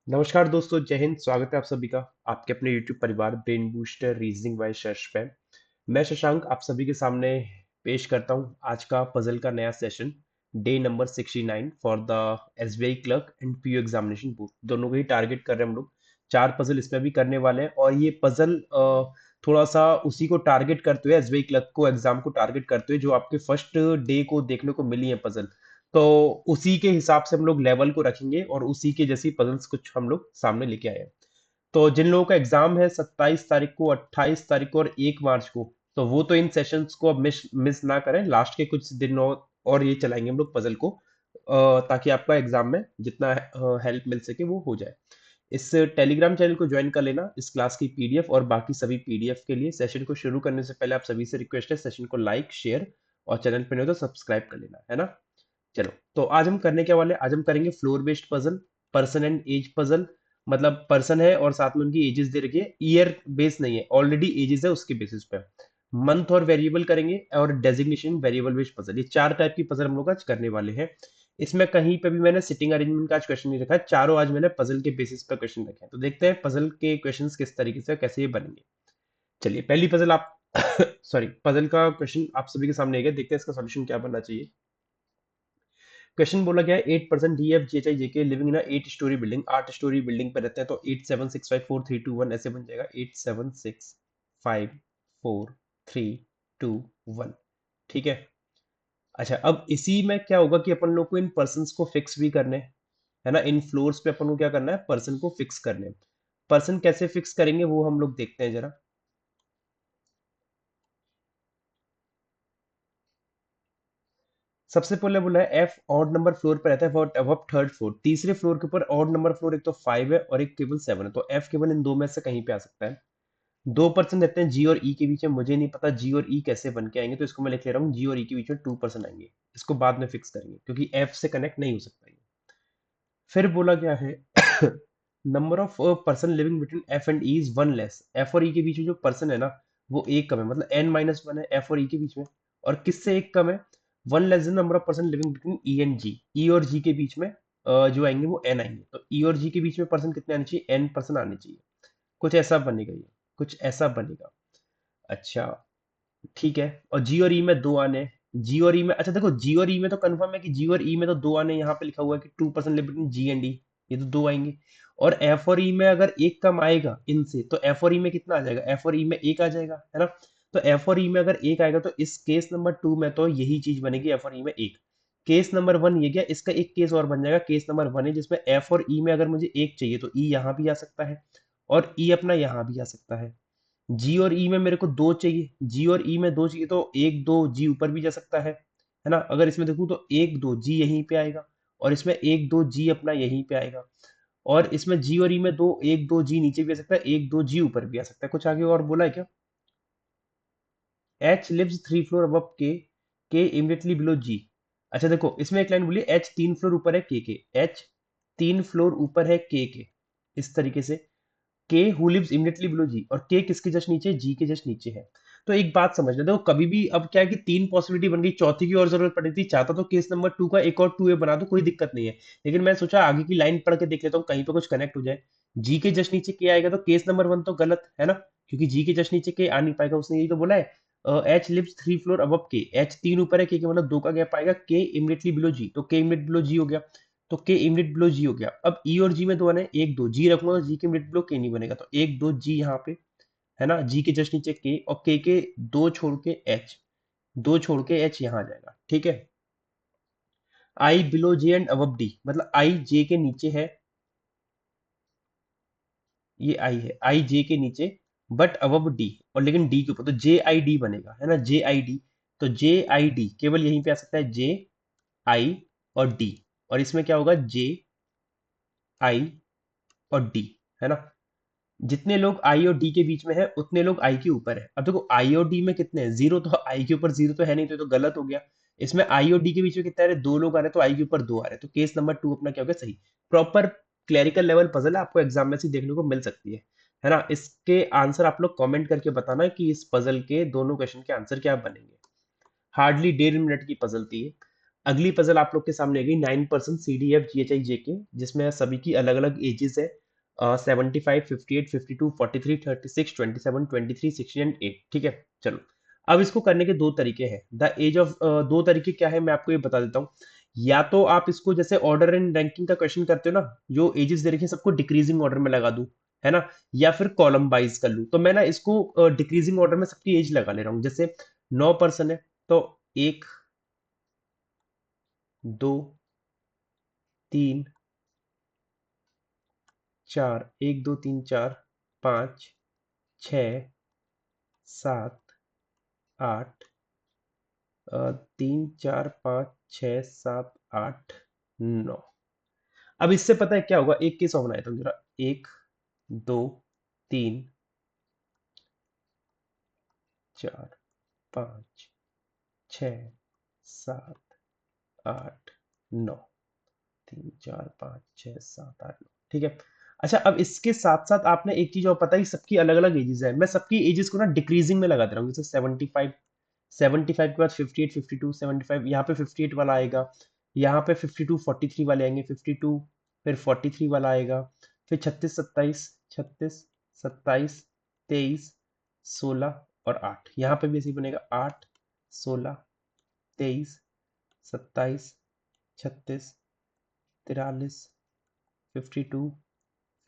नमस्कार दोस्तों, जय हिंद। स्वागत है आप सभी का आपके अपने YouTube परिवार ब्रेन बूस्टर रीजनिंग बाय शश पे। मैं शशांक आप सभी के सामने पेश करता हूं आज का पजल का नया सेशन। Day number 69 for the SBI clerk and PU examination board, दोनों को ही टारगेट कर रहे हैं हम लोग। चार पजल इसमें भी करने वाले हैं और ये पजल थोड़ा सा उसी को टारगेट करते हुए, एसबीआई क्लर्क को एग्जाम को टारगेट करते हुए, जो आपके फर्स्ट डे को देखने को मिली है पजल, तो उसी के हिसाब से हम लोग लेवल को रखेंगे और उसी के जैसी पजल्स कुछ हम लोग सामने लेके आए हैं। तो जिन लोगों का एग्जाम है 27 तारीख को, 28 तारीख को और 1 मार्च को, तो वो तो इन सेशंस को अब मिस मिस ना करें। लास्ट के कुछ दिन और ये चलाएंगे हम लोग पजल को, ताकि आपका एग्जाम में जितना हेल्प मिल सके वो हो जाए। इस टेलीग्राम चैनल को ज्वाइन कर लेना। इस क्लास की पीडीएफ और बाकी सभी पीडीएफ के लिए सेशन को शुरू करने से पहले आप सभी से रिक्वेस्ट है, सेशन को लाइक शेयर और चैनल पर नहीं हो तो सब्सक्राइब कर लेना, है ना। चलो, तो आज हम करने क्या वाले, आज हम करेंगे floor based puzzle, person and age puzzle. मतलब पर्सन है और साथ में उनकी एजेस दे रखी है, ईयर बेस नहीं है, ऑलरेडी एजेस है उसके बेसिस पे। मंथ और वेरिएबल करेंगे और डेजिग्नेशन वेरिएबल बेस्ड पजल, ये चार टाइप की पजल हम लोग आज करने वाले हैं। इसमें कहीं पे भी मैंने सिटिंग अरेंजमेंट का आज क्वेश्चन नहीं रखा है, चारों आज मैंने पजल के बेसिस पर क्वेश्चन रखे हैं। तो देखते हैं पजल के क्वेश्चंस किस तरीके से कैसे ये बनेंगे। चलिए, पहली पजल आप सॉरी, पजल का क्वेश्चन आप सभी के सामने है, देखते हैं इसका सॉल्यूशन क्या बनना चाहिए। क्वेश्चन बोला गया है 8% D F G H I J K living in 8 storey building, 8 storey building पे रहते हैं। तो 87654321 ऐसे बन जाएगा, 87654321। ठीक है। अच्छा, अब इसी में क्या होगा कि अपन लोग को इन पर्सन को फिक्स भी करने हैं, है ना। इन फ्लोर्स पे अपन को क्या करना है, पर्सन को फिक्स करने हैं। पर्सन कैसे फिक्स करेंगे वो हम लोग देखते हैं जरा। सबसे पहले बोला है एफ ऑड नंबर फ्लोर पे रहता है फॉर अब थर्ड फ्लोर। तीसरे फ्लोर के ऊपर ऑड नंबर फ्लोर एक तो 5 है और एक केवल 7 है, तो एफ केवल इन दो में से कहीं पे आ सकता है। 2% रहते हैं जी और ई के बीच में, मुझे नहीं पता जी और ई कैसे बन के आएंगे, तो इसको मैं लिख ले रहा हूँ जी और ई के बीच में 2% आएंगे। इसको बाद में फिक्स करेंगे क्योंकि एफ से कनेक्ट नहीं हो सकता ये। फिर बोला गया है number of person living between F and E is one less. F और ई के बीच में जो पर्सन है ना, वो एक कम है, मतलब n-1 है एफ और ई के बीच में। और किससे एक कम है, one less than number of person living between E and G. E और जी के बीच में जो आएंगे वो n आएंगे, तो ई और जी के बीच में पर्सन कितने आने चाहिए, n पर्सन आने चाहिए। कुछ ऐसा बनेगा ये, कुछ ऐसा बनेगा। अच्छा, ठीक है। और जी और ई में दो आने, जी और ई में, अच्छा देखो, जी और ई में तो कंफर्म है कि जी और ई में तो दो आने, यहाँ पे लिखा हुआ है कि 2% लिव बिटवीन जी एंड ई, ये तो दो आएंगे। और एफ और ई में अगर एक कम आएगा इनसे, तो एफ और ई में कितना आ जाएगा, एफ और ई में एक आ जाएगा, है ना। तो एफ और ई में अगर एक आएगा तो इस केस नंबर 2 में तो यही चीज बनेगी, एफ और ई में एक। केस नंबर 1 ये गया, इसका एक केस और बन जाएगा, केस नंबर 1 है जिसमें एफ और ई में अगर मुझे एक चाहिए तो ई यहाँ भी आ सकता है और ई अपना यहाँ भी आ सकता है। जी और ई में मेरे को दो चाहिए, जी और ई में दो चाहिए, तो एक दो जी ऊपर भी जा सकता है ना। अगर इसमें देखूं तो एक दो जी यहीं पे आएगा और इसमें एक दो जी अपना यहीं पे आएगा। और इसमें जी और ई में दो, एक दो जी नीचे भी आ सकता है, एक दो जी ऊपर भी आ सकता है। कुछ आगे और बोला है क्या। एच लिव्स 3 फ्लोर अबव के इमीडिएटली बिलो जी। अच्छा देखो, इसमें एक लाइन बोली एच 3 फ्लोर ऊपर है के, एच 3 फ्लोर ऊपर है के, इस तरीके से। के हु लिव्स इमीडिएटली बिलो जी, और के किसके जस्ट नीचे, जी के जस्ट नीचे है। तो एक बात समझना, देखो कभी भी अब क्या है कि तीन पॉसिबिलिटी बन गई, चौथी की और जरूरत पड़ी थी, चाहता तो केस नंबर 2 का एक और 2 ए बना दो, कोई दिक्कत नहीं है। लेकिन मैं सोचा आगे की लाइन पढ़ के देख लेता हूँ, कहीं पे कुछ कनेक्ट हो जाए। जी के जस्ट नीचे के आएगा तो केस नंबर 1 तो गलत है ना, क्योंकि जी के जस्ट नीचे के आ नहीं पाएगा, उसने यही तो बोला है। एच लिव्स 3 फ्लोर अबव के, एच 3 ऊपर है के मतलब 2 का गैप आएगा, के इमीडिएटली बिलो जी, तो के इमीडिएट बिलो जी हो गया। तो के इमिडिएट बिलो जी हो गया। अब ई और जी में दो आने, एक दो जी रखूंगा तो जी के इमिडिएट बिलो के नहीं बनेगा, तो एक दो जी यहाँ पे, है ना। जी के जस्ट नीचे के, और के दो छोड़ के एच, दो छोड़ के एच यहाँ आ जाएगा, ठीक है। I below J and above D, मतलब आई जे के नीचे है, ये आई है, आई जे के नीचे बट अबव डी, और लेकिन डी के ऊपर, तो जे आई डी बनेगा, है ना, जे आई डी। तो जे आई डी केवल यहीं पे आ सकता है, जे आई और डी। और इसमें क्या होगा, जे आई और डी, है ना। जितने लोग आई और डी के बीच में है उतने लोग आई के ऊपर है। अब देखो आई और डी में कितने हैं, जीरो, तो आई के ऊपर जीरो तो है नहीं, तो गलत हो गया। इसमें आई और डी के बीच में कितने आ रहे, दो लोग आ रहे हैं, तो आई के ऊपर दो आ रहे हैं, तो केस नंबर 2 अपना क्या हो गया, सही। प्रॉपर क्लरिकल लेवल पजल है, आपको एग्जाम में से देखने को मिल सकती है ना। इसके आंसर आप लोग कमेंट करके बताना कि इस पजल के दोनों क्वेश्चन के आंसर क्या बनेंगे। हार्डली 1.5 मिनट की पजल थी ये। अगली पजल आप लोग के सामने आ गई 9% CDF GHI JK, जिसमें सभी की अलग अलग एजेस है, 75, 58, 52, 43, 36, 27, 23, 16 एंड 8। ठीक है, चलो। अब इसको करने के दो तरीके हैं। द एज ऑफ, दो तरीके क्या है मैं आपको ये बता देता हूँ। या तो आप इसको जैसे ऑर्डर एंड रैंकिंग का क्वेश्चन करते हो ना, जो एजेस दे रखे हैं सबको डिक्रीजिंग ऑर्डर में लगा दूं, है ना, या फिर कॉलम वाइज कर लूं। तो मैं ना इसको डिक्रीजिंग ऑर्डर में सबकी एज लगा ले रहा हूँ। जैसे 9% है तो 1, 2, 3, 4, 1, 2, 3, 4, 5, 6, 7, 8, 3, 4, 5, 6, 7, 8, 9। अब इससे पता है क्या होगा, एक केस और बनाया था जरा। 1, 2, 3, 4, 5, 6, 7, 8, 9। 3, 4, 5, 6, 7, 8, 9। ठीक है। अच्छा, अब इसके साथ साथ आपने एक चीज और पता है, सबकी अलग अलग एजेस है। मैं सबकी एजेस को ना डिक्रीजिंग में लगा दे रहा हूँ। जैसे 75, 75 के बाद 58, 52, 75, यहाँ पे 58 वाला आएगा। यहाँ पे 52, 43 वाले आएंगे, 52, फिर 43 वाला आएगा। फिर 36, 27, 36, 27, 23, 16 और 8। यहाँ पे भी ऐसे ही बनेगा, 8, 16, 23, 27, 36, 43, 52,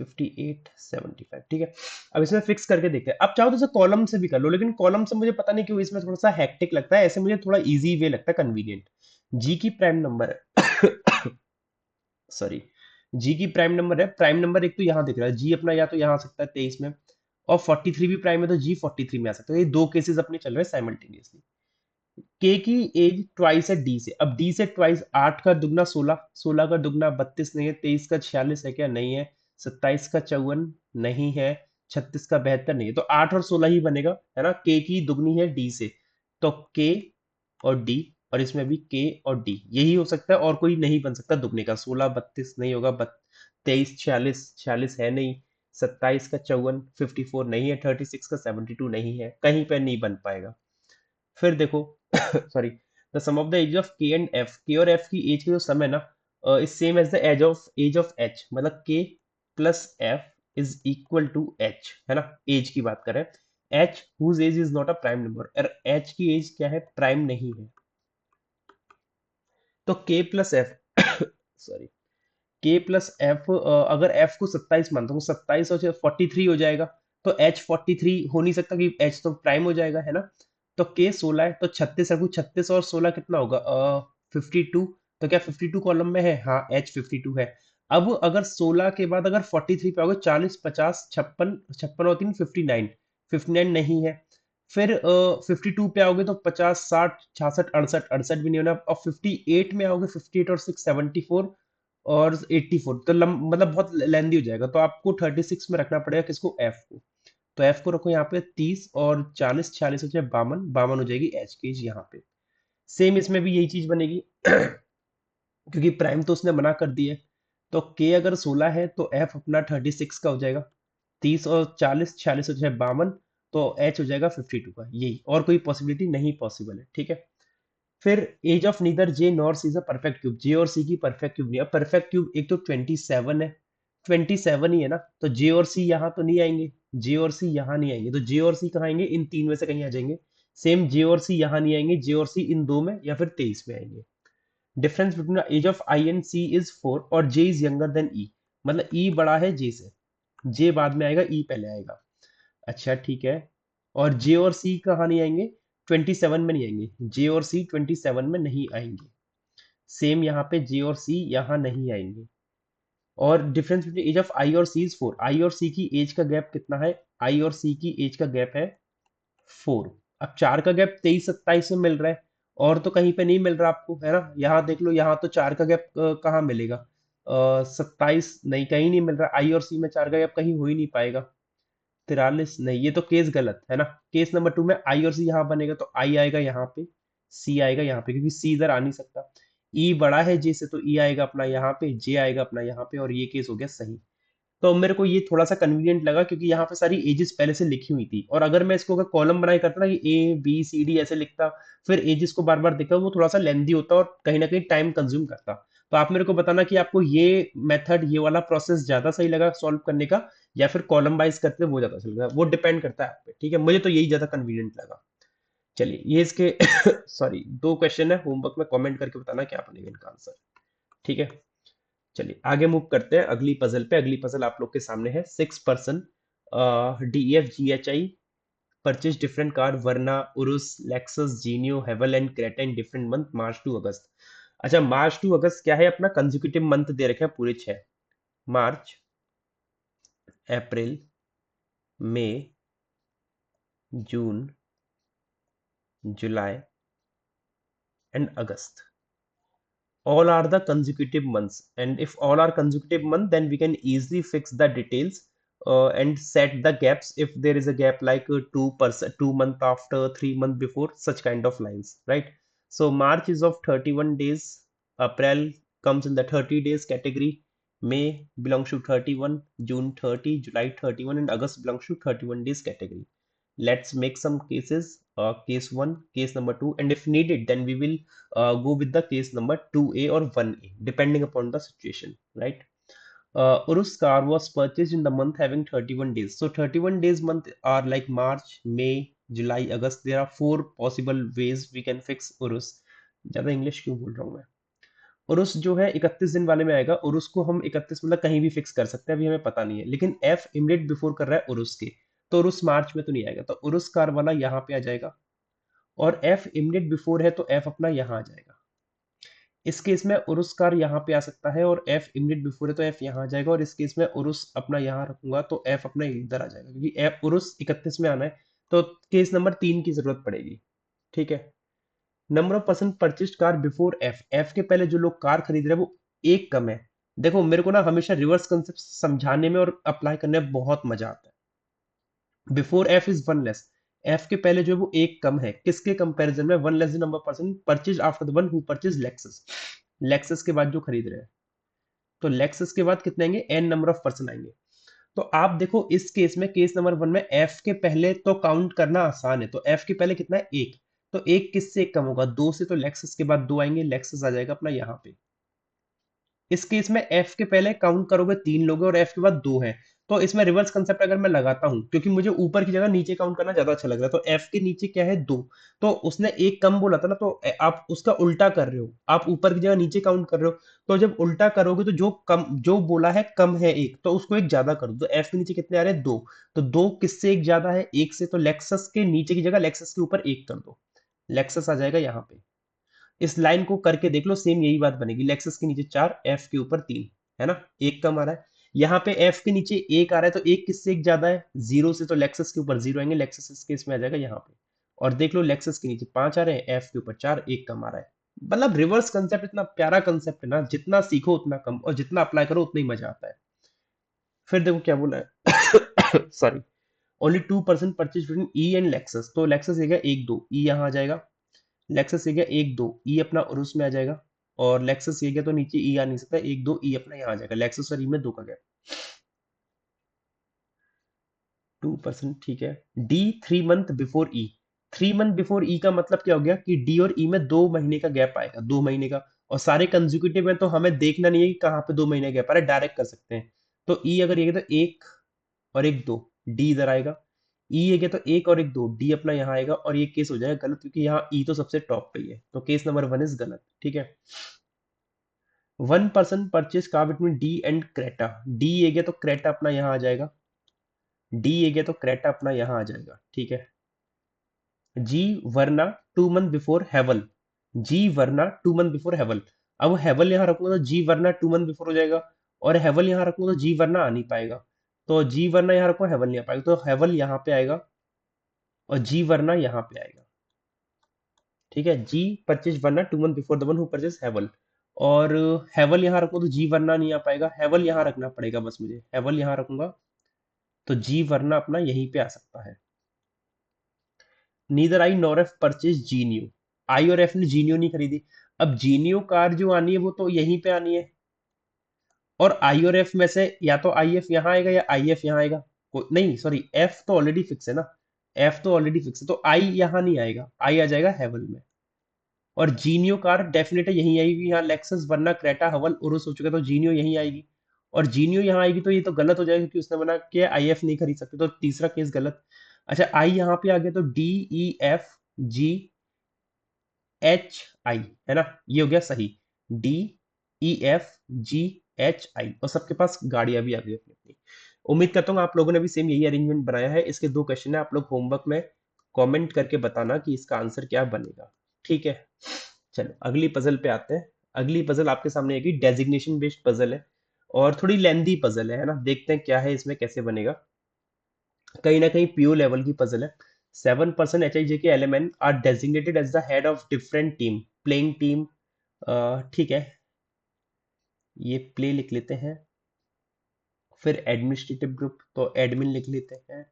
58, 75। ठीक है। अब इसमें फिक्स करके देखते हैं। अब चाहो तो इसे कॉलम से भी कर लो, लेकिन कॉलम से मुझे पता नहीं क्यों इसमें थोड़ा सा हेक्टिक लगता है। ऐसे मुझे थोड़ा इजी वे लगता है, कन्वीनियंट। जी की प्राइम नंबर है सॉरी, जी की प्राइम नंबर है। प्राइम नंबर एक तो यहाँ दिख रहा है, जी अपना या तो यहाँ आ सकता है 23 में, और 43 भी प्राइम है तो जी 43 में आ सकता है। ये दो केसेस अपने चल रहे हैं साइमल्टेनियसली। के की एज ट्वाइस है डी से। अब डी से ट्वाइस, 8 का दुगना 16, 16 का दुगना 32 नहीं है, 23 का 46 है क्या, नहीं है, 27 का 54 नहीं है, 36 का 72 नहीं है, तो 8 और 16 ही बनेगा, है ना। के की दुगनी है डी से, तो के और डी, और इसमें भी के और डी यही हो सकता है, और कोई नहीं बन सकता दुगने का। 16 32 नहीं होगा, 23 46, 46 है नहीं, 27 का 54 54 नहीं है, 36 का 72 नहीं है, कहीं पर नहीं बन पाएगा। फिर देखो sorry, the sum of the age of K and F, K और एफ की एज का जो सम है ना, is same as the age of H, मतलब K plus F is equal to H, है ना। एज की बात करें, H whose age is not a prime number, और एच की एज क्या है, प्राइम नहीं है। तो K plus F sorry, K plus F, अगर एफ को 27 मानता हूँ, 27 और 43 हो जाएगा, तो एच 43 हो नहीं सकता कि एच तो प्राइम हो जाएगा, है ना। तो के 16 है तो 36 रखू, 36 और 16 कितना होगा, 52। तो क्या 52 कॉलम में है, हाँ एच 52 है। अब अगर 16 के बाद अगर 43 पे आओगे, 40, 50, 56, 56 और 3 59, 59 नहीं है। फिर 52 पे आओगे तो 50, 60, 66, 68, 68 भी नहीं होना। और 58 में आओगे, 58 और 6 74 और 84, तो मतलब बहुत लेंदी हो जाएगा। तो आपको 36 में रखना पड़ेगा किसको, एफ को। तो एफ को रखो यहाँ पे 30 और 40, 46 हो जाए 52, 52 हो जाएगी एच की एज यहाँ पे। सेम इसमें भी यही चीज बनेगी क्योंकि प्राइम तो उसने मना कर दी है। तो के अगर 16 है तो एफ अपना 36 का हो जाएगा, 30 और 40, 46 हो जाए 52, तो एच हो जाएगा 52 का। यही, और कोई पॉसिबिलिटी नहीं पॉसिबल है। ठीक है। फिर age of neither J nor C is a perfect cube, J और सी की परफेक्ट क्यूब नहीं है। परफेक्ट क्यूब एक तो 27 है, 27 ही है ना, तो जे और सी यहाँ तो नहीं आएंगे, जे और सी यहाँ नहीं आएंगे, तो जे और सी कहाँ आएंगे, इन तीन में से कहीं आ जाएंगे। सेम जे और सी यहाँ नहीं आएंगे, जे और सी इन दो में या फिर 23 में आएंगे। Difference between age of I and C is 4 और J is younger than E, मतलब ई बड़ा है जे से, जे बाद में आएगा, ई पहले आएगा। अच्छा ठीक है। और जे और सी कहाँ नहीं आएंगे, 27 में नहीं आएंगे, जे और सी 27 में नहीं आएंगे। सेम यहाँ पे जे और सी यहाँ नहीं आएंगे। और डिफरेंस बिटवीन एज ऑफ आई और सी इज 4, आई और सी की एज का गैप कितना है, आई और सी की एज का गैप है 4। अब 4 का गैप 23 27 में मिल रहा है, और तो कहीं पे नहीं मिल रहा आपको, है ना। यहाँ देख लो, यहाँ तो 4 का गैप कहाँ मिलेगा, 27 नहीं, कहीं नहीं मिल रहा। आई और सी में 4 का गैप कहीं हो ही नहीं पाएगा। 43 नहीं, ये तो केस गलत है ना। केस नंबर 2 में आई और सी यहाँ बनेगा, तो आई आएगा यहाँ पे, सी आएगा यहाँ पे, क्योंकि सी इधर आ नहीं सकता। ई बड़ा है जे से, तो ई आएगा अपना यहाँ पे, जे आएगा अपना यहाँ पे, और ये केस हो गया सही। तो मेरे को ये थोड़ा सा कन्वीनियंट लगा क्योंकि यहाँ पे सारी एजेस पहले से लिखी हुई थी, और अगर मैं इसको अगर कॉलम बनाई करता ना कि ए बी सी डी ऐसे लिखता, फिर एजेस को बार बार देखा, वो थोड़ा सा लेंदी होता और कहीं ना कहीं टाइम कंज्यूम करता। तो आप मेरे को बताना कि आपको ये मेथड, ये वाला प्रोसेस ज्यादा सही लगा सॉल्व करने का, या फिर कॉलम वाइज करते वो ज्यादा सही लगा, वो डिपेंड करता है आप पे। ठीक है, मुझे तो यही ज्यादा कन्वीनियंट लगा। चलिए ये इसके सॉरी, दो क्वेश्चन है, होमवर्क में कमेंट करके बताना क्या बनेगा इनका आंसर। ठीक है, चलिए आगे मूव करते हैं अगली पजल पे। अगली पजल आप लोग के सामने है। 6 person DEFGHI purchase different car Verna Urus Lexus Genio Haval and Creta in different month March to August. अच्छा, मार्च टू अगस्त क्या है अपना, कंजिक्यूटिव मंथ दे रखे हैं पूरे 6। March, April, May, June, July and August. All are the consecutive months, and if all are consecutive month, then we can easily fix the details and set the gaps if there is a gap like 2%, 2 month after, 3 month before, such kind of lines, right? So March is of 31 days, April comes in the 30 days category, May belongs to 31, June 30, July 31, and August belongs to 31 days category. Let's make some cases, case 1, case number 2, and if needed then we will go with the case number 2A or 1A depending upon the situation, right? Urus car was purchased in the month having 31 days. So 31 days month are like March, May, July, August. There are 4 possible ways we can fix Urus. ज्यादा English क्यों बोल रहा हूँ मैं। उरुस जो है 31 दिन वाले में आएगा। उरुस को हम 31 मतलब कहीं भी फिक्स कर सकते हैं, अभी हमें पता नहीं है, लेकिन एफ इमिडिएट बिफोर कर रहा है उरुस के, तो उरुस मार्च में तो नहीं आएगा, तो उरुस कार वाला यहाँ पे आ जाएगा। और एफ इमिडिएट बिफोर है तो एफ अपना यहाँ आ जाएगा। इस केस में उरुस कार यहाँ पे आ सकता है और एफ इमिडिएट बिफोर है तो एफ यहाँ आ जाएगा, और इस केस में उरुस अपना यहाँ रखूंगा तो एफ अपना इधर आ जाएगा, क्योंकि एफ उरुस 31 में आना है, तो केस नंबर 3 की जरूरत पड़ेगी। ठीक है, number of person purchased car before F, F के पहले जो लोग कार खरीद रहे हैं वो एक कम है। देखो मेरे को ना हमेशा रिवर्स कंसेप्ट समझाने में और अप्लाई करने में बहुत मजा आता है। Before F is one less, F के पहले जो है वो एक कम है, किसके कंपैरिजन में, one less the number person purchase after the one who purchase Lexus, Lexus के बाद जो खरीद रहे हैं, तो लेक्सस के बाद कितने आएंगे, एन नंबर ऑफ पर्सन आएंगे। तो आप देखो इस केस में, केस नंबर 1 में एफ के पहले तो काउंट करना आसान है, तो एफ के पहले कितना है, एक, तो एक किससे एक कम होगा, दो से, तो लेक्सस के बाद दो आएंगे, लेक्सस आ जाएगा अपना यहाँ पे। इस केस में एफ के पहले काउंट करोगे 3 लोग और एफ के बाद 2 है, तो इसमें रिवर्स कंसेप्ट अगर मैं लगाता हूं, क्योंकि मुझे ऊपर की जगह नीचे काउंट करना ज्यादा अच्छा लग रहा है, तो एफ के नीचे क्या है, 2, तो उसने एक कम बोला था ना, तो आप उसका उल्टा कर रहे हो, आप ऊपर की जगह नीचे काउंट कर रहे हो, तो जब उल्टा करोगे तो जो कम, जो बोला है कम है एक, तो उसको एक ज्यादा कर दो, तो एफ के नीचे कितने आ रहे हैं, 2, तो 2 किससे एक ज्यादा है, एक से, तो लेक्सस के नीचे की जगह लेक्सस के ऊपर एक कर दो, लेक्सस आ जाएगा यहाँ पे। इस लाइन को करके देख लो, सेम यही बात बनेगी, लेक्सस के नीचे 4, एफ के ऊपर 3, है ना, एक कम आ रहा है। यहाँ पे एफ के नीचे एक आ रहा है, तो एक किससे एक ज्यादा है, जीरो से, तो लेक्सस के ऊपर जीरो आएंगे, लेक्सस इस केस में आ जाएगा यहाँ पे। और देख लो लेक्सस के नीचे 5 आ रहे हैं, एफ के ऊपर 4, एक कम आ रहा है। मतलब रिवर्स कंसेप्ट इतना प्यारा कंसेप्ट है ना, जितना सीखो उतना कम, और जितना अप्लाई करो उतना ही मजा आता है। फिर देखो क्या बोला है sorry, only 2% purchase between E and Lexus, तो लेक्सस हो गया 1 2, ई यहाँ आ जाएगा, लेक्सस ये गया 1 2, ई अपना और उसमें आ जाएगा, और लेक्सस ये गया तो नीचे ई आ नहीं सकता, 1 2, ई अपना यहाँ आ जाएगा, लेक्सस और ई में 2 का गया, 2%। ठीक है, डी 3 मंथ बिफोर ई, 3 मंथ बिफोर ई का मतलब क्या हो गया कि डी और ई में 2 महीने का गैप आएगा, 2 महीने का, और सारे कंजिक्यूटिव है तो हमें देखना नहीं है कि कहाँ पे 2 महीने गैप आ रहा है, डायरेक्ट कर सकते हैं। तो ई अगर ये तो एक और एक दो, डी इधर आएगा, ई ये गया तो एक और एक दो, डी अपना यहाँ आएगा, और ये केस हो जाएगा गलत, क्योंकि यहाँ ई तो सबसे टॉप पे ही है, तो केस नंबर 1 इज गलत। ठीक है, 1 person purchase car between D and Creta, D ये गया तो क्रेटा अपना यहाँ आ जाएगा, डी ये गया तो क्रेटा अपना यहाँ आ जाएगा। ठीक है, जी वर्ना 2 मंथ बिफोर हेवल, जी वर्ना 2 मंथ बिफोर हेवल, अब हेवल यहाँ रखूंगा तो जी वर्ना 2 मंथ बिफोर हो जाएगा, और हेवल यहाँ रखूंगा तो जी वर्ना आ नहीं पाएगा, तो जी वर्ना यहाँ रखूंगा, हेवल नहीं आ पाएगा, तो हेवल यहाँ पे आएगा और जी वर्ना यहाँ पे आएगा। ठीक है, G purchase Verna 2 month before the one who purchase Haval, और हेवल यहाँ रखो तो जी वर्ना नहीं आ पाएगा, हेवल यहाँ रखना पड़ेगा, बस मुझे हेवल यहाँ रखूंगा तो जी वर्ना अपना यहीं पे आ सकता है। Neither I nor F purchase Genio, I और एफ ने जीनियो नहीं खरीदी, अब जीनियो कार जो आनी है वो तो यहीं पे आनी है, और आई और एफ में से या तो आई एफ यहाँ आएगा या आई एफ यहाँ आएगा। नहीं सॉरी, एफ तो ऑलरेडी फिक्स है ना, एफ तो ऑलरेडी फिक्स है, तो आई यहाँ नहीं आएगा, आई आ जाएगा हेवल में। और जीनियो कार डेफिनेट यहीं आएगी, यहाँ लेक्सस वरना क्रेटा हवल उरुस हो चुका है, तो जीनियो यहीं आएगी। और जीनियो यहाँ आएगी तो ये तो गलत हो जाएगा क्योंकि उसने बना के आई एफ नहीं खरीद सकते, तो तीसरा केस गलत। अच्छा आई यहाँ पे आ गया तो D E F G H आई, है ना, ये हो गया सही। D E F G H आई, और सबके पास गाड़ियां भी आ गई अपनी अपनी। उम्मीद करता हूँ आप लोगों ने भी सेम यही अरेंजमेंट बनाया है। इसके दो क्वेश्चन है, आप लोग होमवर्क में कमेंट करके बताना कि इसका आंसर क्या बनेगा। ठीक है, चलो अगली पजल पे आते हैं। अगली पजल आपके सामने आएगी, डेजिग्नेशन बेस्ड पजल है और थोड़ी लेंदी पजल है ना, देखते हैं क्या है इसमें, कैसे बनेगा। कहीं ना कहीं पीओ लेवल की पजल है। 7% एच आई जे के element are designated as the head of different team, playing team. ठीक है, ये प्ले लिख लेते हैं। फिर एडमिनिस्ट्रेटिव ग्रुप, तो एडमिन लिख लेते हैं।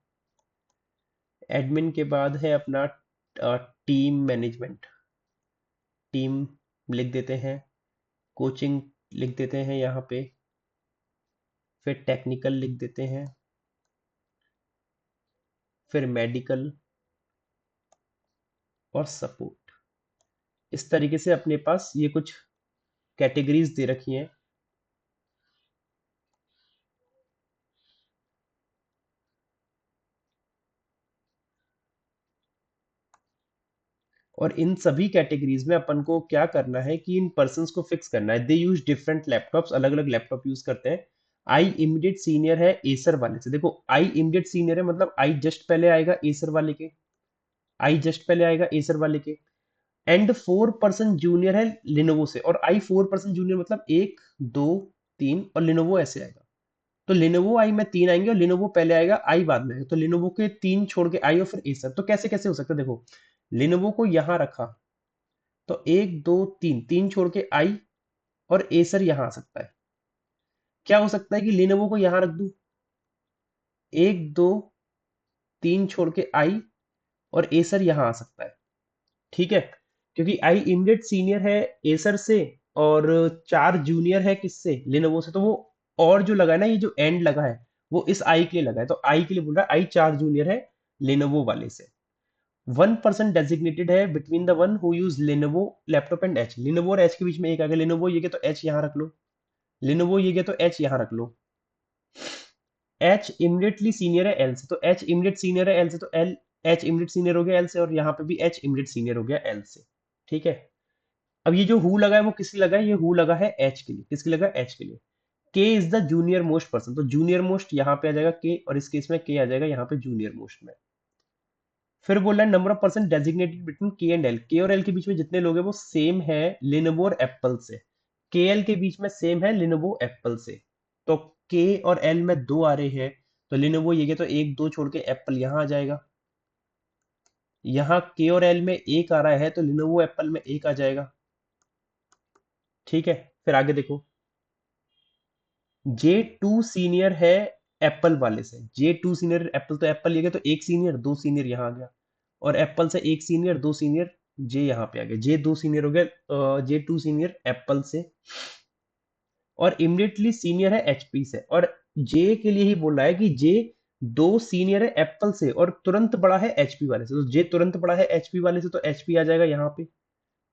एडमिन के बाद है अपना टीम मैनेजमेंट, टीम लिख देते हैं। कोचिंग लिख देते हैं यहाँ पे। फिर टेक्निकल लिख देते हैं। फिर मेडिकल और सपोर्ट। इस तरीके से अपने पास ये कुछ कैटेगरीज दे रखी हैं। और इन सभी कैटेगरीज में अपन को क्या करना है कि इन पर्सन्स को फिक्स करना है। दे यूज डिफरेंट लैपटॉप्स, अलग अलग लैपटॉप यूज करते हैं। आई इमीडिएट सीनियर है एसर वाले से, देखो आई इमीडिएट सीनियर है मतलब आई जस्ट पहले आएगा एसर वाले के, आई जस्ट पहले आएगा एसर वाले के। एंड 4% जूनियर है लिनोवो से, और आई 4% जूनियर मतलब 1 2 3, और लिनोवो ऐसे आएगा। तो लिनोवो आई में 3 आएंगे और लिनोवो पहले आएगा आई बाद में आएगा, तो लिनोवो के 3 छोड़ के आई और फिर एसर। तो कैसे कैसे हो सकता है, देखो लिनोवो को यहां रखा तो 1 2 3, 3 छोड़ के आई और एसर यहां आ सकता है। क्या हो सकता है कि लिनोवो को यहां रख दूं, 1 2 3 छोड़ के आई और एसर यहां आ सकता है। ठीक है, क्योंकि आई इमीडिएट सीनियर है एसर से और 4 जूनियर है किससे, लिनोवो से, तो वो और जो लगा है ना, ये जो एंड लगा है वो इस आई के लिए लगा है, तो आई के लिए बोल रहा है आई 4 जूनियर है लिनोवो वाले से। 1% डेजिग्नेटेड है between the one who use Lenovo laptop and H, Lenovo और एच के बीच में एक आ गया, लिनोवो ये गया तो एच यहां रख लो, लिनोवो ये गया तो एच यहां रख लो। एच इमीडिएटली सीनियर है एल से, तो एच इमीडिएट सीनियर है एल से, तो एल एच इमीडिएट सीनियर हो गया एल से, और यहाँ पे भी एच इमीडिएट सीनियर हो गया एल से। ठीक है, अब ये जो हु लगा है वो किसके लगा है, ये हु लगा है एच के लिए, किसके लगा है एच के लिए। के is the junior most person, तो जूनियर मोस्ट यहाँ पे आ जाएगा के, और इस केस में के आ जाएगा यहाँ पे जूनियर मोस्ट में। फिर बोल रहा है number of person designated between के एंड एल, के और एल के बीच में जितने लोग हैं वो सेम है लिनोवो और एप्पल से, के एल के बीच में सेम है लिनोवो एप्पल से। तो के और एल में 2 आ रहे हैं, तो लिनोवो ये गया तो 1 2 छोड़ के एप्पल यहाँ आ जाएगा। यहाँ के और एल में 1 आ रहा है तो लिनोवो एप्पल में 1 आ जाएगा। ठीक है, फिर आगे देखो, J2 सीनियर है एप्पल वाले से, J2 सीनियर एप्पल, तो एप्पल ये गया तो 1 सीनियर 2 सीनियर यहाँ आ गया, और एप्पल से 1 सीनियर 2 सीनियर जे यहाँ पे आ गया, J2 सीनियर हो गया J2 सीनियर एप्पल से। और इमीडिएटली सीनियर है एचपी से, और जे के लिए ही बोल रहा है कि जे 2 सीनियर है एप्पल से और तुरंत बड़ा है एचपी वाले से, तो जे तुरंत बड़ा है एचपी वाले से, तो एचपी आ जाएगा यहाँ पे,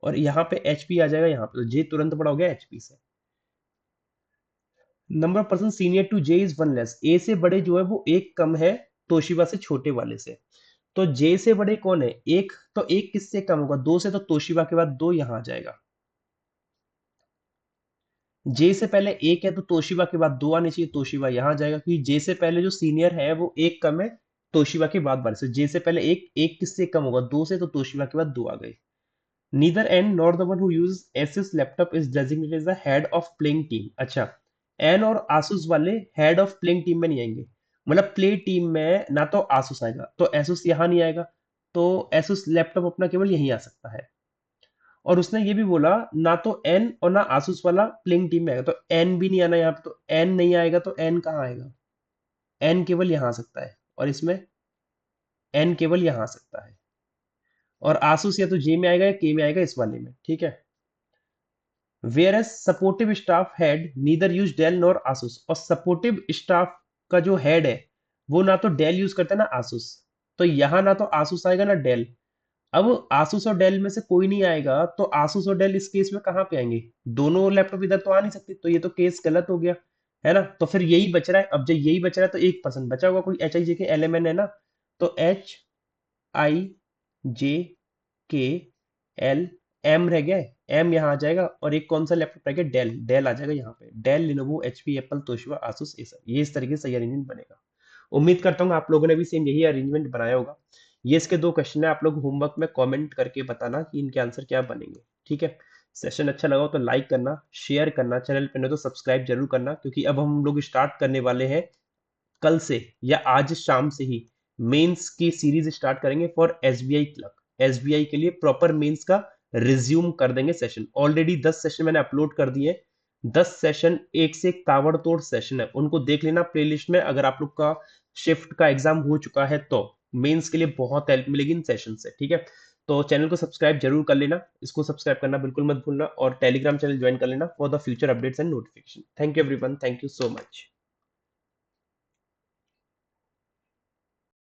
और यहाँ पे एचपी आ जाएगा यहाँ पे, तो जे तुरंत बड़ा हो गया एचपी से। Number of person senior to J is 1 less, A से बड़े जो है वो एक कम है तोशिबा से छोटे वाले से। तो जे से बड़े कौन है, एक, तो एक किससे कम होगा, 2 से, तो तोशिबा के बाद 2 यहां आ जाएगा। जे से पहले एक है तो तोशिबा के बाद 2 आने चाहिए, तोशिबा यहां आ जाएगा, क्योंकि जे से पहले जो सीनियर है वो एक कम है तोशिबा के बाद वाले से। जे से पहले एक, एक किससे कम होगा, 2 से, तो तोशिबा के बाद 2 आ गए। Neither and nor the one who use SS laptop is designated as the head of playing team. अच्छा, एन और आसूस वाले हेड ऑफ प्लेइंग टीम में नहीं आएंगे, मतलब प्ले टीम में ना तो आसूस आएगा तो एसुस यहाँ नहीं आएगा, तो एसुस लैपटॉप अपना केवल यहीं आ सकता है। और उसने ये भी बोला ना तो एन और ना आसूस वाला प्लेइंग टीम में आएगा, तो एन भी नहीं आना यहाँ पे, तो एन नहीं आएगा तो एन कहाँ आएगा, एन केवल यहाँ आ सकता है, और इसमें एन केवल यहाँ आ सकता है। और आसूस या तो जे में आएगा या के में आएगा इस वाले में। ठीक है, where as supportive staff head neither use Dell nor Asus, और सपोर्टिव स्टाफ का जो हेड है वो ना तो डेल यूज करता है ना आसूस, तो यहाँ ना तो आसूस आएगा ना डेल। अब आसूस और डेल में से कोई नहीं आएगा, तो आसूस और डेल इस केस में कहाँ पे आएंगे? दोनों लैपटॉप इधर तो आ नहीं सकते, तो ये तो केस गलत हो गया, है ना? तो फिर यही बच रहा है। अब जब यही बच रहा है तो एक पर्सन बचा होगा, कोई एच आई जे के एल एम एन है ना, तो एच आई जे के एल एम रह गया, एम यहाँ आ जाएगा, और एक कौन सा लैपटॉप रह गया? डेल, डेल आ जाएगा यहाँ पे, Dell Lenovo HP Apple Toshiba Asus Acer, ये इस तरीके से सही अरेंजमेंट बनेगा। उम्मीद करता हूँ आप लोगों ने भी सेम यही अरेंजमेंट बनाया होगा। ये इसके दो क्वेश्चन है, आप लोग होमवर्क में कमेंट करके बताना कि इनके आंसर क्या बनेंगे, ठीक है? सेशन अच्छा लगा हो तो लाइक करना, शेयर करना, चैनल पे नहीं तो सब्सक्राइब जरूर करना, क्योंकि अब हम लोग स्टार्ट करने वाले हैं कल से या आज शाम से ही मेंस की सीरीज स्टार्ट करेंगे फॉर एसबीआई क्लर्क। एसबीआई के लिए प्रॉपर मेंस का रिज्यूम कर देंगे सेशन। ऑलरेडी 10 सेशन मैंने अपलोड कर दिए, 10 सेशन एक से एक ताबड़तोड़ सेशन है, उनको देख लेना प्लेलिस्ट में। अगर आप लोग का शिफ्ट का एग्जाम हो चुका है तो मेंस के लिए बहुत हेल्प मिलेगी इन सेशन से, ठीक है? तो चैनल को सब्सक्राइब जरूर कर लेना, इसको सब्सक्राइब करना बिल्कुल मत भूलना, और टेलीग्राम चैनल ज्वाइन कर लेना for the future updates and notification. Thank you everyone, thank you so much.